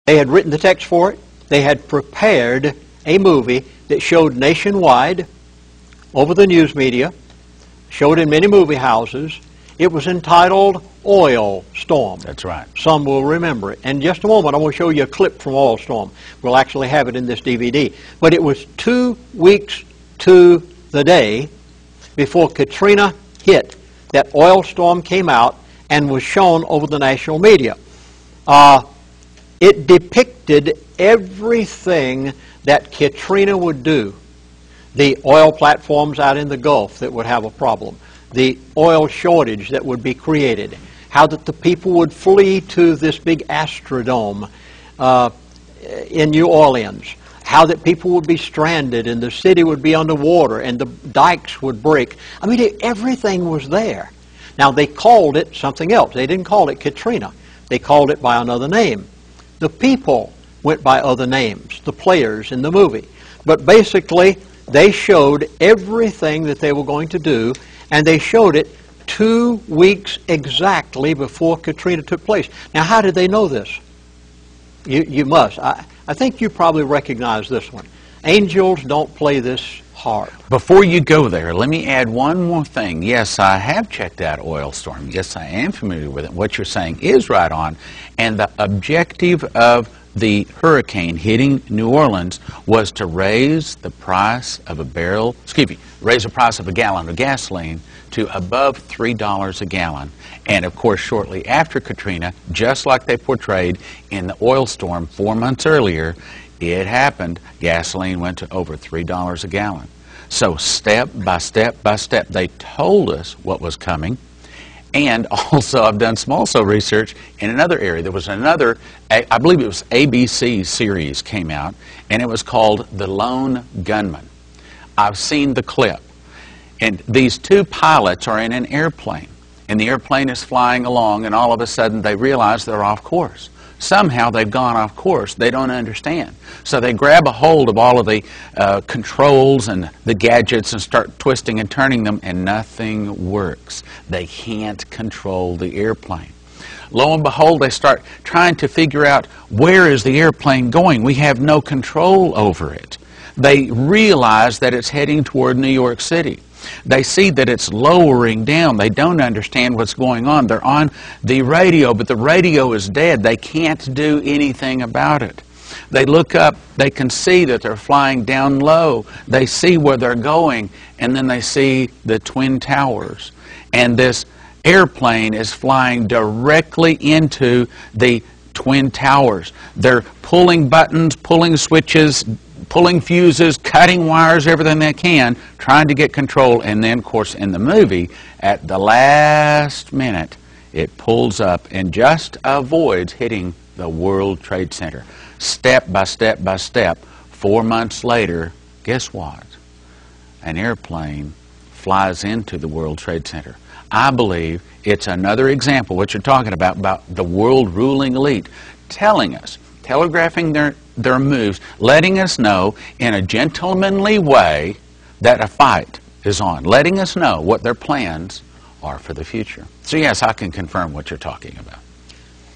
They had written the text for it. They had prepared a movie that showed nationwide over the news media, showed in many movie houses. It was entitled Oil Storm. That's right. Some will remember it. In just a moment, I will show you a clip from Oil Storm. We'll actually have it in this DVD. But it was 2 weeks to the day before Katrina hit that Oil Storm came out and was shown over the national media. It depicted everything that Katrina would do. The oil platforms out in the Gulf that would have a problem. The oil shortage that would be created. How that the people would flee to this big Astrodome in New Orleans. How that people would be stranded and the city would be underwater and the dikes would break. I mean, everything was there. Now, they called it something else. They didn't call it Katrina. They called it by another name. The people went by other names, the players in the movie. But basically, they showed everything that they were going to do, and they showed it 2 weeks exactly before Katrina took place. Now, how did they know this? You must. I think you probably recognize this one. Angels don't play this harp. Before you go there, let me add one more thing. Yes, I have checked out Oil Storm. Yes, I am familiar with it. What you're saying is right on. And the objective of the hurricane hitting New Orleans was to raise the price of raise the price of a gallon of gasoline to above $3 a gallon. And of course, shortly after Katrina, just like they portrayed in the Oil Storm 4 months earlier, it happened. Gasoline went to over $3 a gallon. So step by step by step, they told us what was coming. And also, I've done some research in another area. There was another, I believe it was ABC series came out, and it was called The Lone Gunman. I've seen the clip. And these two pilots are in an airplane. And the airplane is flying along, and all of a sudden they realize they're off course. Somehow they've gone off course. They don't understand. So they grab a hold of all of the controls and the gadgets and start twisting and turning them, and nothing works. They can't control the airplane. Lo and behold, they start trying to figure out, where is the airplane going? We have no control over it. They realize that it's heading toward New York City. They see that it's lowering down. They don't understand what's going on. They're on the radio, but the radio is dead. They can't do anything about it. They look up. They can see that they're flying down low. They see where they're going, and then they see the Twin Towers. And this airplane is flying directly into the Twin Towers. They're pulling buttons, pulling switches, pulling fuses, cutting wires, everything they can, trying to get control. And then, of course, in the movie, at the last minute, it pulls up and just avoids hitting the World Trade Center. Step by step by step, 4 months later, guess what? An airplane flies into the World Trade Center. I believe it's another example, what you're talking about the world-ruling elite, telling us, telegraphing their moves, letting us know in a gentlemanly way that a fight is on, letting us know what their plans are for the future. So yes, I can confirm what you're talking about.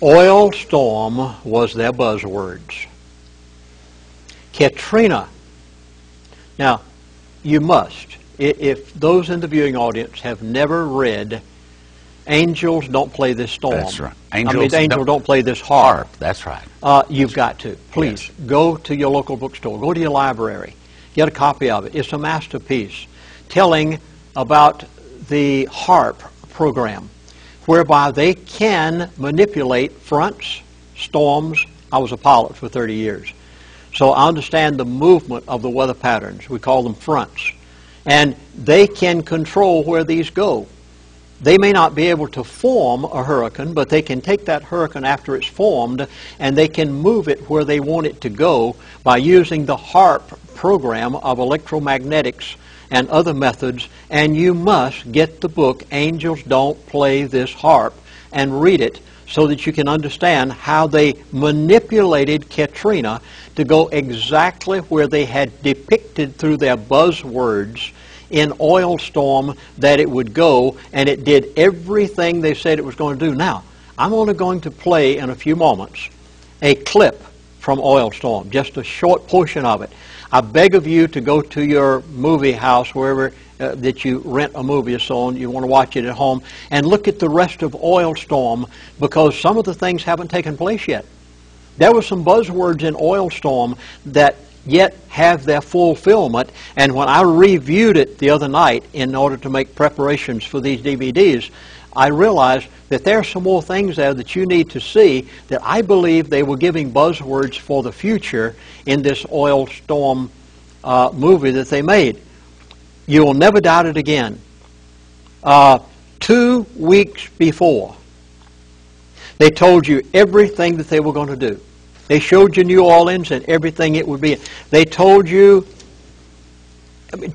Oil Storm was their buzzwords. Katrina. Now, you must, if those in the viewing audience have never read Angels Don't Play This Storm. That's right. Angels don't play this harp. That's right. You've got to. Please, yes. Go to your local bookstore. Go to your library. Get a copy of it. It's a masterpiece telling about the harp program, whereby they can manipulate fronts, storms. I was a pilot for 30 years. So I understand the movement of the weather patterns. We call them fronts. And they can control where these go. They may not be able to form a hurricane, but they can take that hurricane after it's formed and they can move it where they want it to go by using the HARP program of electromagnetics and other methods. And you must get the book, Angels Don't Play This Harp, and read it so that you can understand how they manipulated Katrina to go exactly where they had depicted through their buzzwords in Oil Storm that it would go, and it did everything they said it was going to do. Now, I'm only going to play in a few moments a clip from Oil Storm, just a short portion of it. I beg of you to go to your movie house, wherever that you rent a movie or so on, you want to watch it at home, and look at the rest of Oil Storm, because some of the things haven't taken place yet. There were some buzzwords in Oil Storm that yet have their fulfillment, and when I reviewed it the other night in order to make preparations for these DVDs, I realized that there are some more things there that you need to see, that I believe they were giving buzzwords for the future in this Oil Storm movie that they made. You will never doubt it again. 2 weeks before, they told you everything that they were going to do. They showed you New Orleans and everything it would be. They told you,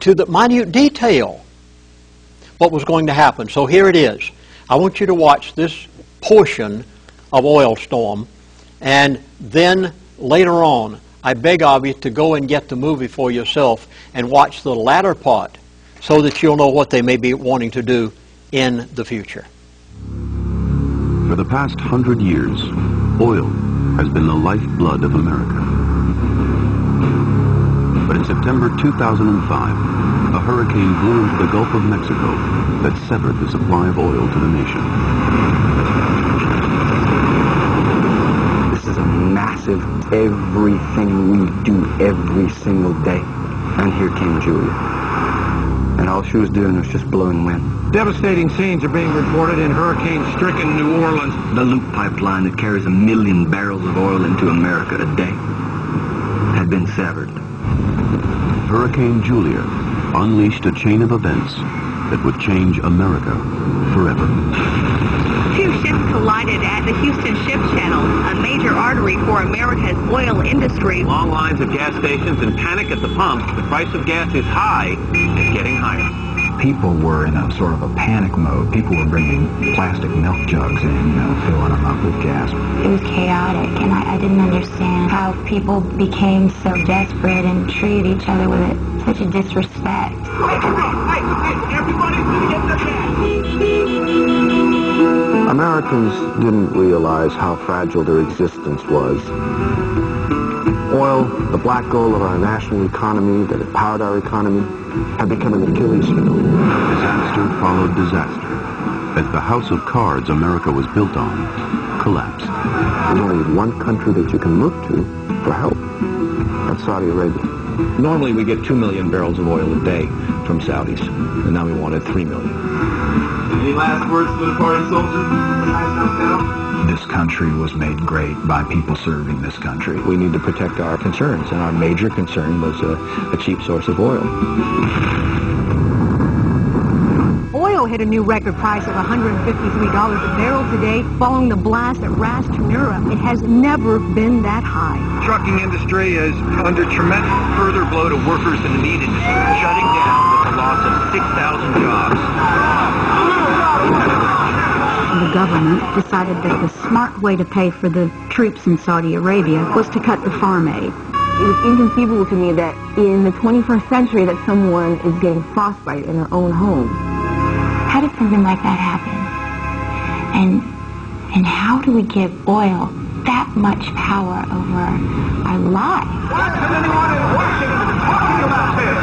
to the minute detail, what was going to happen. So here it is. I want you to watch this portion of Oil Storm, and then later on, I beg of you to go and get the movie for yourself and watch the latter part, so that you'll know what they may be wanting to do in the future. For the past 100 years, oil has been the lifeblood of America. But in September 2005, a hurricane blew into the Gulf of Mexico that severed the supply of oil to the nation. This is a massive, everything we do every single day. And here came Julia. And all she was doing was just blowing wind. Devastating scenes are being reported in hurricane-stricken New Orleans. The loop pipeline that carries 1 million barrels of oil into America a day had been severed. Hurricane Julia unleashed a chain of events that would change America forever. 2 ships collided at the Houston Ship Channel, a major artery for America's oil industry. Long lines of gas stations and panic at the pump. The price of gas is high and getting higher. People were in a sort of a panic mode. People were bringing plastic milk jugs in, filling them up with gas. It was chaotic, and I didn't understand how people became so desperate and treated each other with such a disrespect. Americans didn't realize how fragile their existence was. Oil, the black gold of our national economy that had powered our economy, had become an Achilles heel. Disaster followed disaster as the house of cards America was built on collapsed. There's only one country that you can look to for help. That's Saudi Arabia. Normally we get 2 million barrels of oil a day from Saudis, and now we wanted 3 million. Any last words for the party soldiers? This country was made great by people serving this country. We need to protect our concerns, and our major concern was a cheap source of oil. Oil hit a new record price of $153 a barrel today, following the blast at Ras Tanura. It has never been that high. Trucking industry is under tremendous further blow to workers in the meat industry, shutting down with the loss of 6,000 jobs. The government decided that the smart way to pay for the troops in Saudi Arabia was to cut the farm aid. It was inconceivable to me that in the 21st century that someone is getting frostbite in their own home. How did something like that happen? And how do we give oil that much power over our lives? What is anyone in Washington talking about this?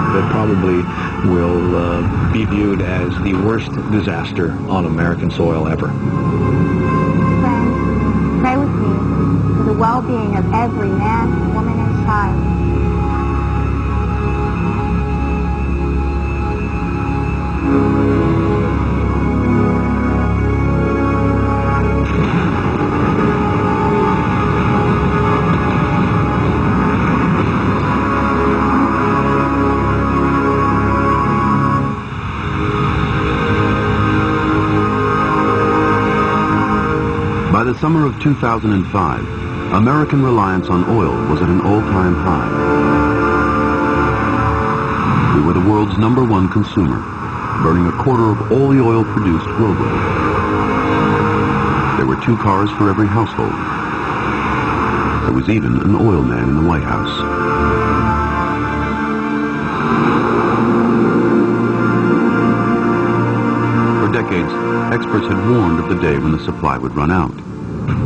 That probably will be viewed as the worst disaster on American soil ever. Friends, pray with me for the well-being of every man, woman, and child. By the summer of 2005, American reliance on oil was at an all-time high. We were the world's #1 consumer, burning a quarter of all the oil produced globally. There were 2 cars for every household. There was even an oil man in the White House. For decades, experts had warned of the day when the supply would run out.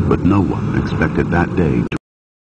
But no one expected that day